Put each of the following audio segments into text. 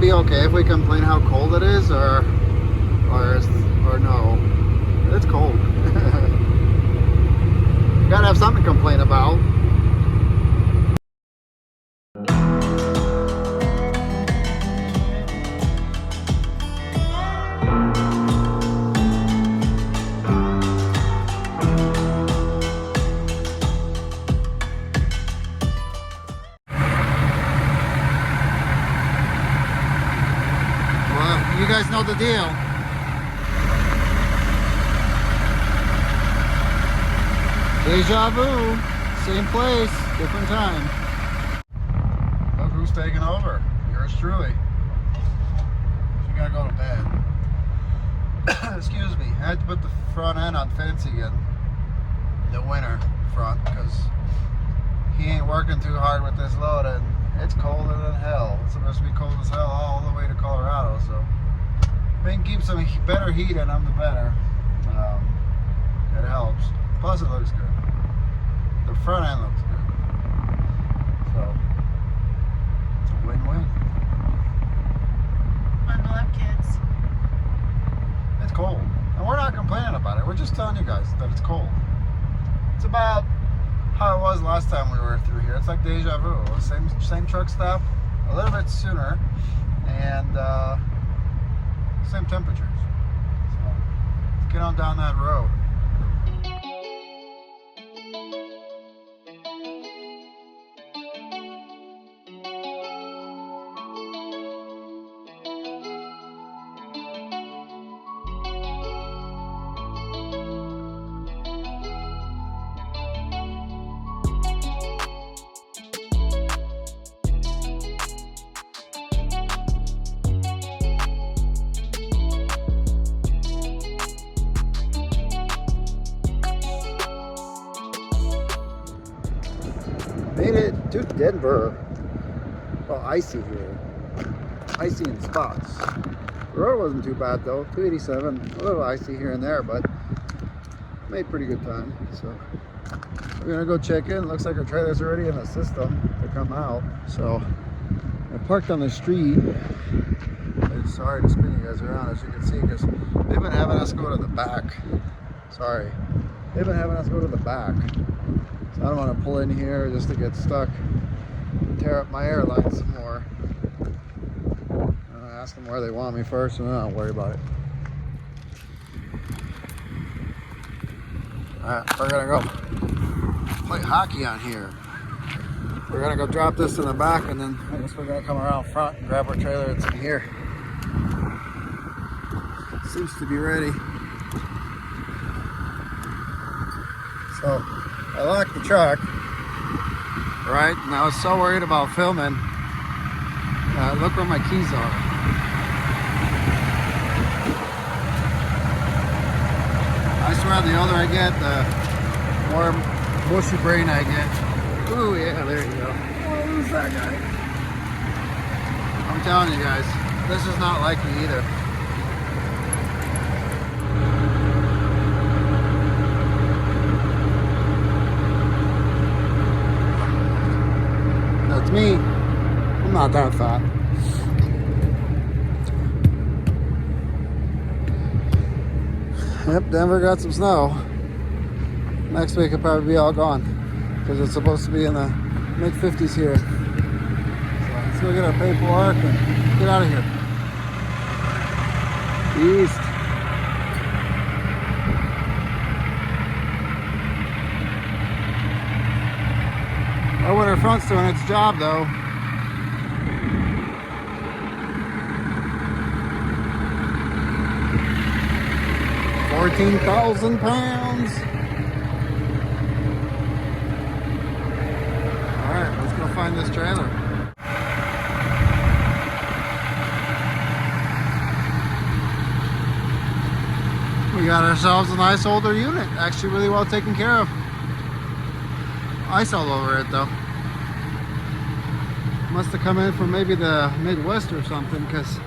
be okay if we complain how cold it is, or no? It's cold. You gotta have something to complain about. Well, you guys know the deal. Deja vu, same place, different time. Look who's taking over. Yours truly. You gotta go to bed. Excuse me. I had to put the front end on Fancy again. The winter front, because he ain't working too hard with this load, and it's colder than hell. It's supposed to be cold as hell all the way to Colorado, so if we can keep some better heat in them, the better. It helps. Plus it looks good. The front end looks good. So it's a win-win. Bundle up, kids. It's cold. And we're not complaining about it. We're just telling you guys that it's cold. It's about how it was last time we were through here. It's like deja vu. Same truck stop, a little bit sooner, and same temperatures. So let's get on down that road. Made it to Denver. Well, icy here. Icy in spots. The road wasn't too bad though. 287. A little icy here and there, but made pretty good time. So we're gonna go check in. Looks like our trailer's already in the system to come out. So I parked on the street. I'm sorry to spin you guys around, as you can see, because they've been having us go to the back. Sorry. They've been having us go to the back. So I don't want to pull in here just to get stuck and tear up my airline some more. I ask them where they want me first, and then I'll worry about it. Alright, we're gonna go play hockey on here. We're gonna go drop this in the back, and then I guess we're gonna come around front and grab our trailer that's in here. Seems to be ready. So I locked the truck, right? And I was so worried about filming. Look where my keys are. I swear the older I get, the more bushy brain I get. Ooh, yeah, there you go. Oh, who's that guy? I'm telling you guys, this is not like me either. That's me. I'm not that fat. Yep, Denver got some snow. Next week it'll probably be all gone, because it's supposed to be in the mid-50s here. So let's go get our paperwork and get out of here. East. Our winter front's doing its job though. £14,000. Alright, let's go find this trailer. We got ourselves a nice older unit. Actually really well taken care of. Ice all over it though. Must have come in from maybe the Midwest or something, because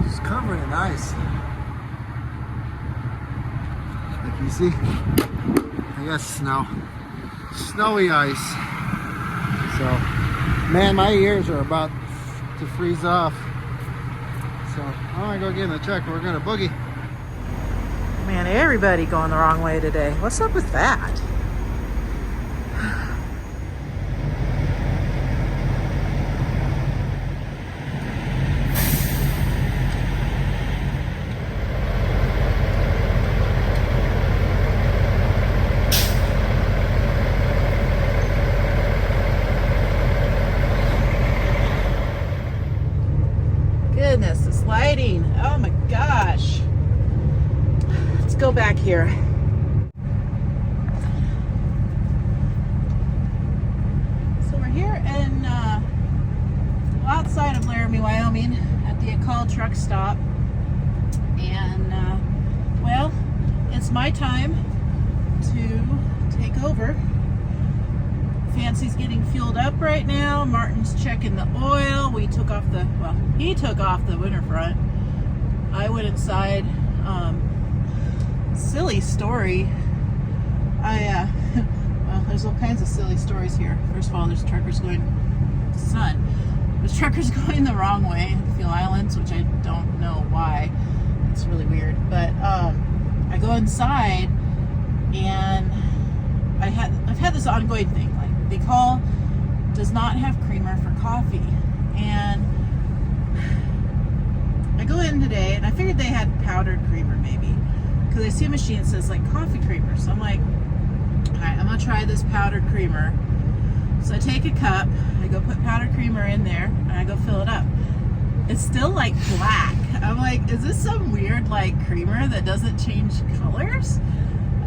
it's covered in ice. Like you see, I guess snow. Snowy ice. So Man, my ears are about to freeze off. So I'm gonna go get in the truck. We're gonna boogie. Man, everybody going the wrong way today. What's up with that? Goodness, this lighting. Oh my gosh. Let's go back here. So we're here in outside of Laramie, Wyoming at the Call truck stop. And well, it's my time to take over. Fancy's getting fueled up right now. Martin's checking the oil. We took off the, well, he took off the winter front. I went inside. Silly story. Well, there's all kinds of silly stories here. First of all, there's truckers going, there's truckers going the wrong way in Fuel Islands, which I don't know why. It's really weird. But I go inside and I've had this ongoing thing. Like, the Call does not have creamer for coffee, and I go in today and I figured they had powdered creamer maybe, because I see a machine that says like coffee creamer. So I'm like, all right, I'm gonna try this powdered creamer. So I take a cup, I go put powdered creamer in there, and I go fill it up. It's still like black. I'm like, is this some weird like creamer that doesn't change colors?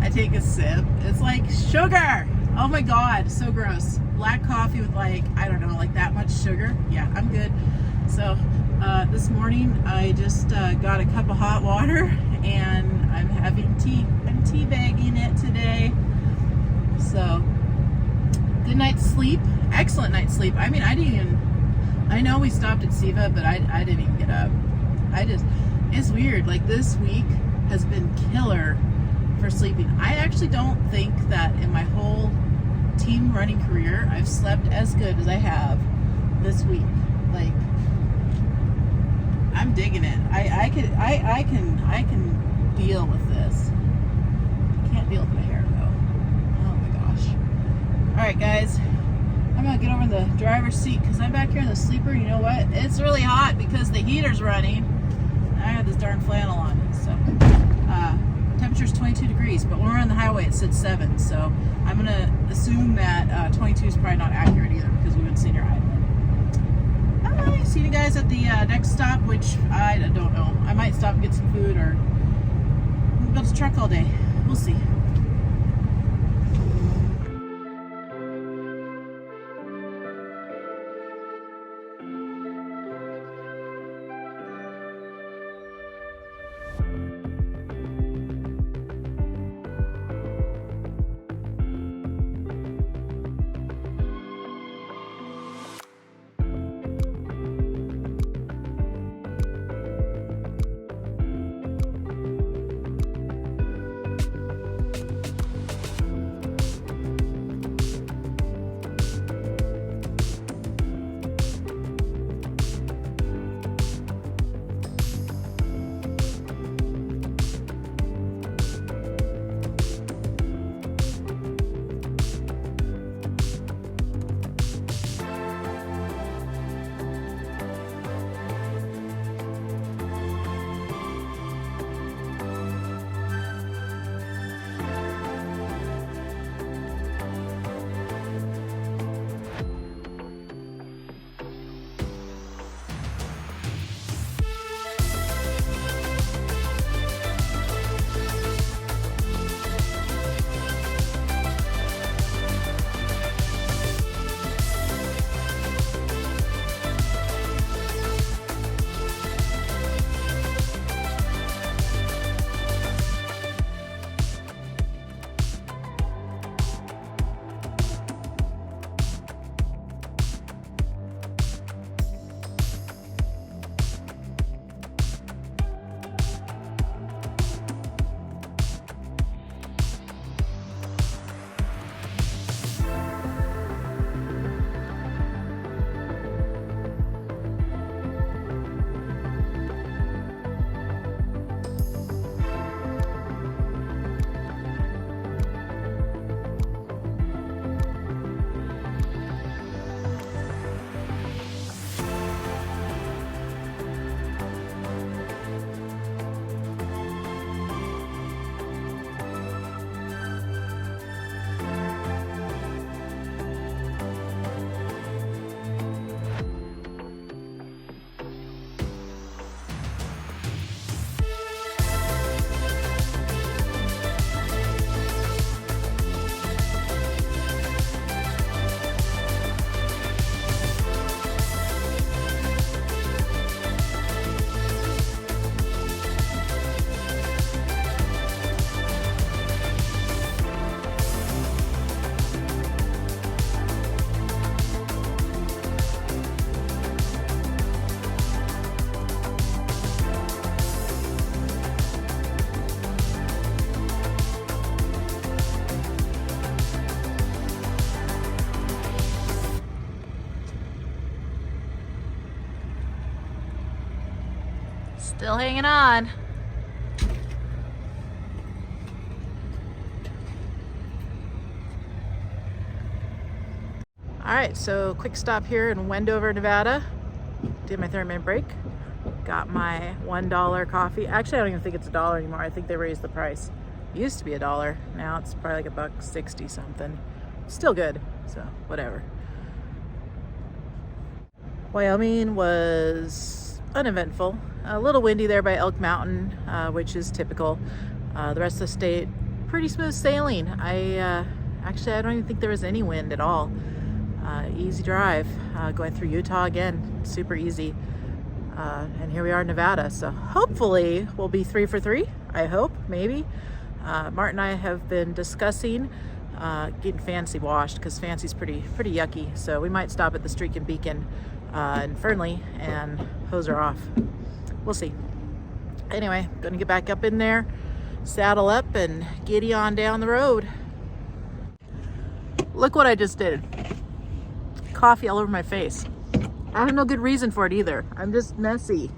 I take a sip. It's like sugar. Oh my God, so gross. Black coffee with like, I don't know, like that much sugar. Yeah, I'm good. So this morning I just got a cup of hot water and I'm having tea. I'm teabagging it today. So good night's sleep. Excellent night's sleep. I mean, I know we stopped at Siva, but I didn't even get up. It's weird. Like, this week has been killer for sleeping. I actually don't think that in my whole team running career I've slept as good as I have this week. Like, I'm digging it. I can deal with this. Can't deal with my hair though. Oh my gosh. Alright guys, I'm gonna get over in the driver's seat because I'm back here in the sleeper. You know what? It's really hot because the heater's running. I have this darn flannel on. So temperature's 22 degrees, but when we're on the highway it said 7, so I'm gonna assume that 22 is probably not accurate either because we went Senior Island. Bye. See you guys at the next stop, which I don't know. I might stop and get some food, or build a truck all day. We'll see. Still hanging on. All right, so quick stop here in Wendover, Nevada. Did my 30-minute break. Got my $1 coffee. Actually, I don't even think it's $1 anymore. I think they raised the price. It used to be $1. Now it's probably like $1.60 something. Still good, so whatever. Wyoming was uneventful. A little windy there by Elk Mountain, which is typical. The rest of the state, pretty smooth sailing. Actually, I don't even think there was any wind at all. Easy drive. Going through Utah again, super easy. And here we are in Nevada, so hopefully we'll be 3 for 3. I hope, maybe. Martin and I have been discussing getting Fancy washed because Fancy's pretty yucky. So we might stop at the Streak and Beacon in Fernley and hose her off. We'll see. Anyway, gonna get back up in there, saddle up, and giddy on down the road. Look what I just did. Coffee all over my face. I have no good reason for it either. I'm just messy.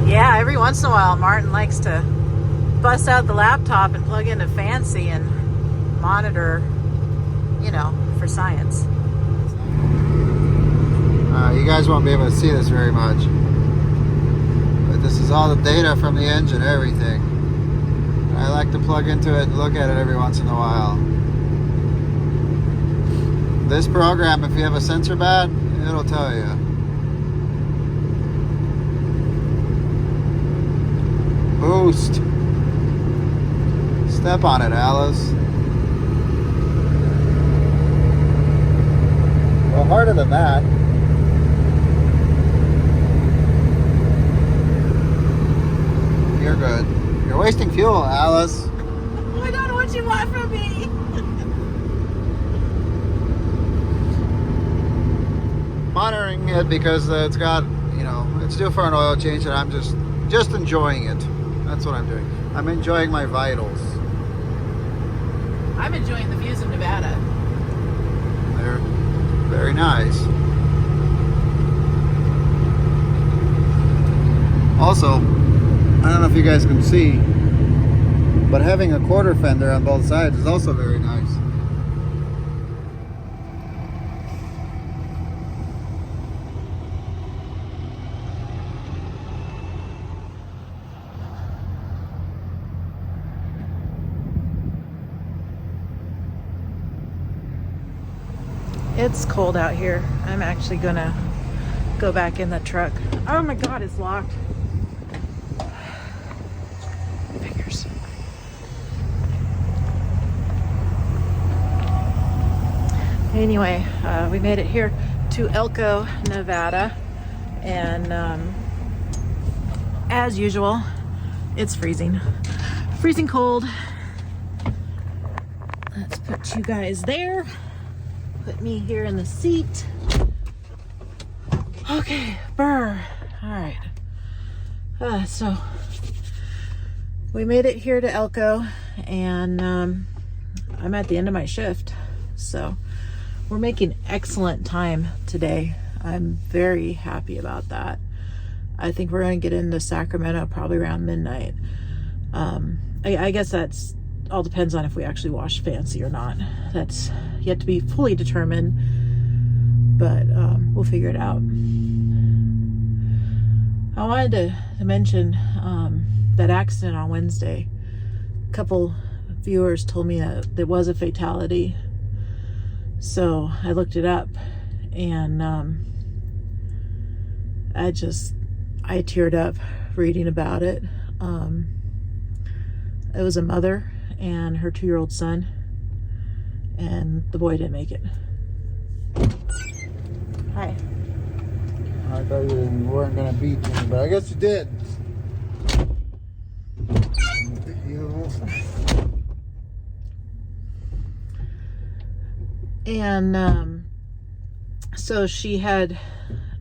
Yeah, every once in a while Martin likes to bust out the laptop and plug into Fancy and monitor, you know, for science. You guys won't be able to see this very much. This is all the data from the engine, everything. I like to plug into it and look at it every once in a while. This program, if you have a sensor bad, it'll tell you. Boost. Step on it, Alice. Well, harder than that. You're good. You're wasting fuel, Alice. I don't know what you want from me. Monitoring it because it's got, you know, it's due for an oil change, and I'm just enjoying it. That's what I'm doing. I'm enjoying my vitals. I'm enjoying the views of Nevada. They're very nice. Also, I don't know if you guys can see, but having a quarter fender on both sides is also very nice. It's cold out here. I'm actually gonna go back in the truck. Oh my God, it's locked. Fingers. Anyway, we made it here to Elko, Nevada, and as usual, it's freezing. Freezing cold. Let's put you guys there. Put me here in the seat. Okay, burr. All right. So we made it here to Elko, and I'm at the end of my shift. So we're making excellent time today. I'm very happy about that. I think we're going to get into Sacramento probably around midnight. I guess that's all depends on if we actually wash Fancy or not. That's yet to be fully determined, but we'll figure it out. I wanted to mention that accident on Wednesday. A couple viewers told me that there was a fatality, so I looked it up, and I teared up reading about it. It was a mother and her 2-year-old son, and the boy didn't make it. Hi. I thought you weren't going to beat me, but I guess you did. And so she had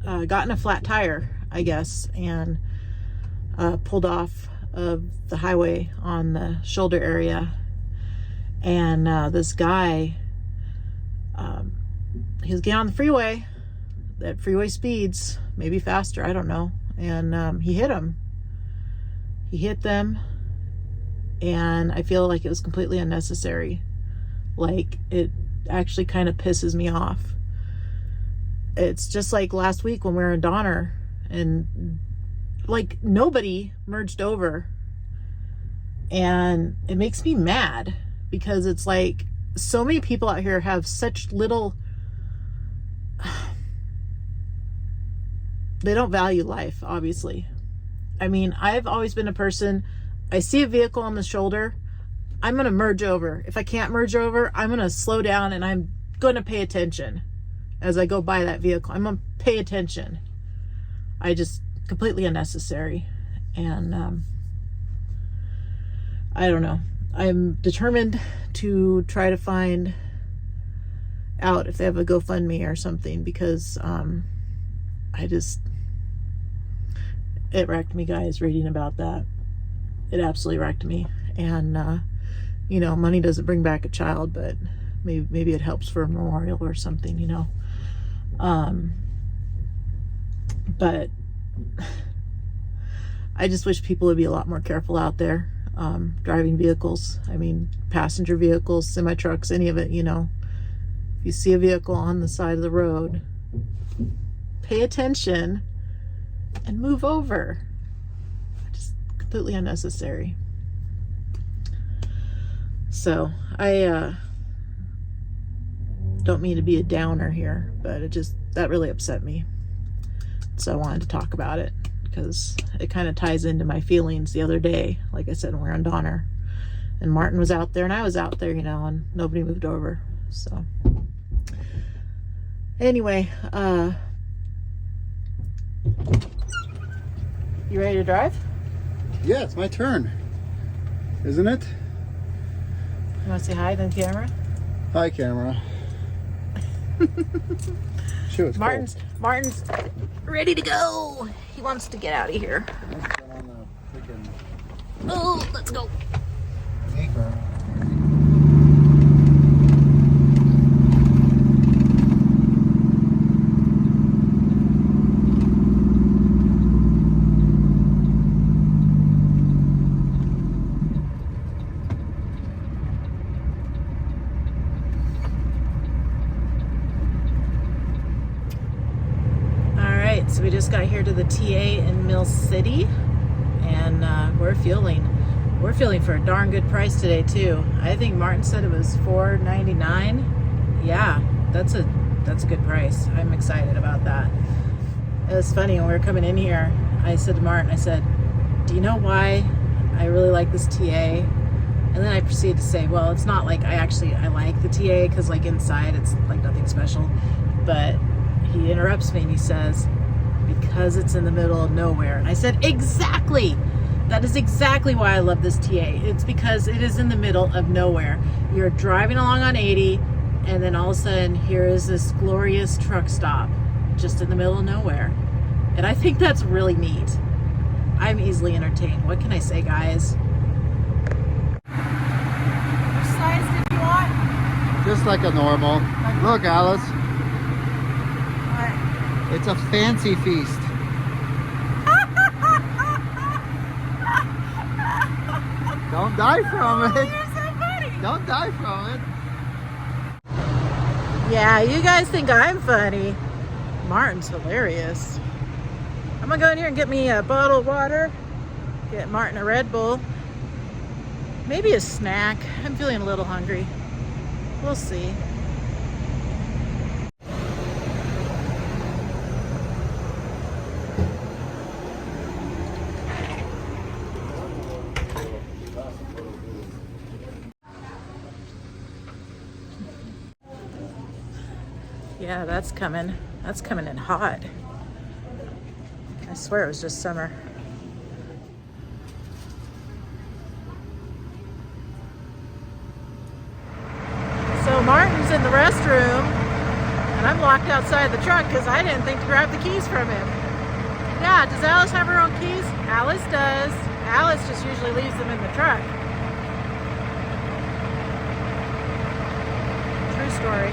gotten a flat tire, I guess, and pulled off of the highway on the shoulder area, and this guy, he was getting on the freeway at freeway speeds, maybe faster, I don't know, and he hit him. He hit them, and I feel like it was completely unnecessary. Like, it actually kind of pisses me off. It's just like last week when we were in Donner, and like nobody merged over, and it makes me mad because it's like so many people out here have such little, they don't value life, obviously. I mean, I've always been a person, I see a vehicle on the shoulder, I'm going to merge over. If I can't merge over, I'm going to slow down and I'm going to pay attention as I go by that vehicle. I'm going to pay attention. I just, completely unnecessary. And I don't know. I'm determined to try to find out if they have a GoFundMe or something, because it wrecked me, guys, reading about that. It absolutely wrecked me. And you know, money doesn't bring back a child, but maybe it helps for a memorial or something, you know. But I just wish people would be a lot more careful out there, driving vehicles. I mean, passenger vehicles, semi-trucks, any of it, you know. If you see a vehicle on the side of the road, pay attention and move over. Just completely unnecessary. So I don't mean to be a downer here, but that really upset me. So I wanted to talk about it because it kind of ties into my feelings the other day. Like I said, when we were on Donner, and Martin was out there and I was out there, you know, and nobody moved over. So anyway, you ready to drive? Yeah, it's my turn, isn't it? You want to say hi to the camera? Hi, camera. Sure, it's Martin's ready to go. He wants to get out of here. Let's turn on the freaking Oh, let's go. acre. So we just got here to the TA in Mill City, and we're feeling for a darn good price today too. I think Martin said it was $4.99. Yeah, that's a good price. I'm excited about that. It was funny when we were coming in here. I said to Martin, I said, "Do you know why I really like this TA?" And then I proceeded to say, "Well, it's not like I like the TA because like inside it's like nothing special." But he interrupts me and he says, "Because it's in the middle of nowhere." And I said, exactly. That is exactly why I love this TA. It's because it is in the middle of nowhere. You're driving along on 80, and then all of a sudden, here is this glorious truck stop just in the middle of nowhere. And I think that's really neat. I'm easily entertained. What can I say, guys? Which size did you want? Just like a normal. Look, Alice. What? It's a fancy feast. Don't die from it. You're so funny. Don't die from it. Yeah, you guys think I'm funny. Martin's hilarious. I'm gonna go in here and get me a bottle of water. Get Martin a Red Bull. Maybe a snack. I'm feeling a little hungry. We'll see. Yeah, that's coming. That's coming in hot. I swear it was just summer. So Martin's in the restroom, and I'm locked outside the truck because I didn't think to grab the keys from him. Yeah, does Alice have her own keys? Alice does. Alice just usually leaves them in the truck. True story.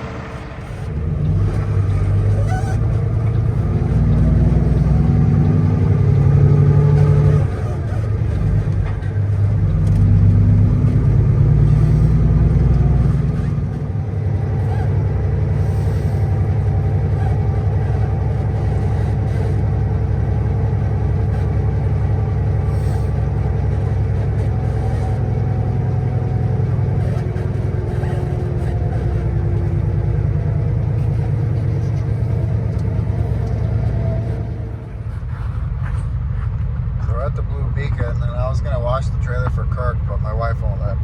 And I was gonna wash the trailer for Kirk, but my wife won't let me.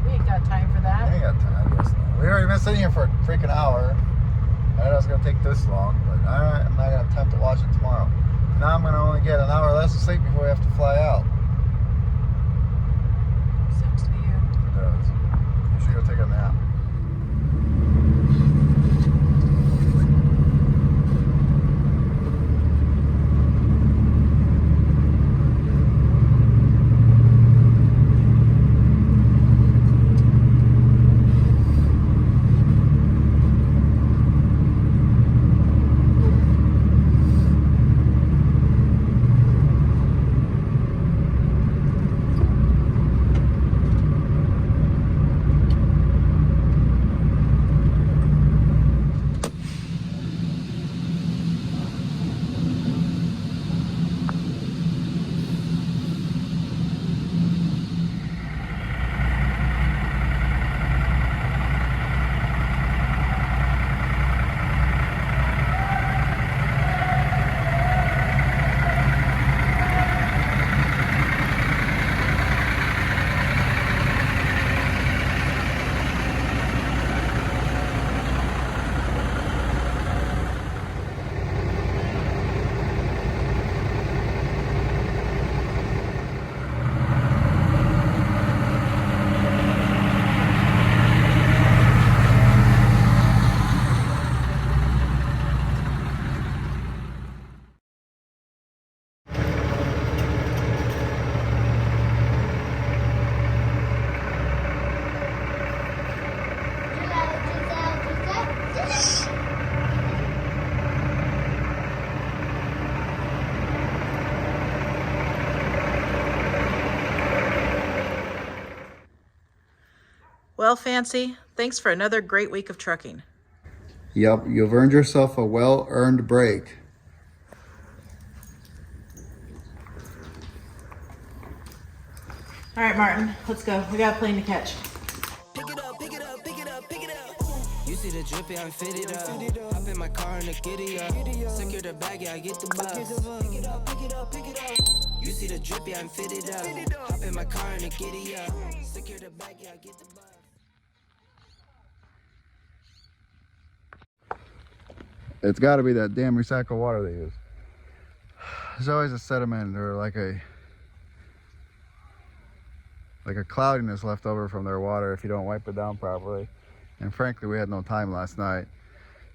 We ain't got time for that. I ain't got time, I guess not. We already been sitting here for a freaking hour. I thought it was gonna take this long, but I'm not gonna have time to watch it tomorrow. Now I'm gonna only get an hour less of sleep before we have to fly out. Sucks to be you. It does. You should go take a nap. Well, Fancy, thanks for another great week of trucking. Yep, you've earned yourself a well-earned break. All right, Martin, let's go. We got a plane to catch. Pick it up, pick it up, pick it up, pick it up. You see the drippy, I'm fitted up. Hop in my car and the giddy up. Secure the bag, yeah, I get the bus. Pick it up, pick it up, pick it up. You see the drippy, I'm fitted up. Hop in my car and the giddy up. Secure the bag, yeah, I get the bus. It's got to be that damn recycled water they use. There's always a sediment or like a cloudiness left over from their water if you don't wipe it down properly. And frankly, we had no time last night,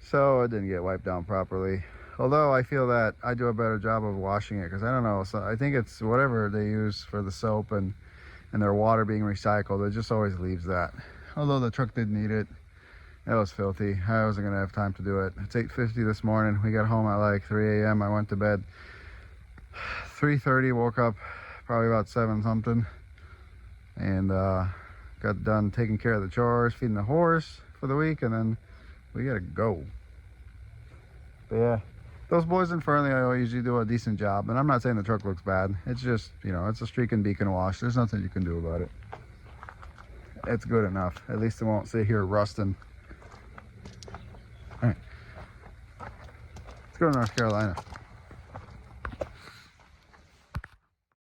so it didn't get wiped down properly. Although I feel that I do a better job of washing it, because I don't know, so I think it's whatever they use for the soap and their water being recycled, it just always leaves that. Although the truck did need it. It was filthy. I wasn't gonna have time to do it. It's 8:50 this morning. We got home at like 3 a.m. I went to bed 3:30, woke up probably about 7 something, and got done taking care of the chores, feeding the horse for the week, and then we gotta go. But yeah, those boys in Fernley usually do a decent job, and I'm not saying the truck looks bad. It's just, you know, it's a streak and beacon wash. There's nothing you can do about it. It's good enough. At least it won't sit here rusting. All right, let's go to North Carolina.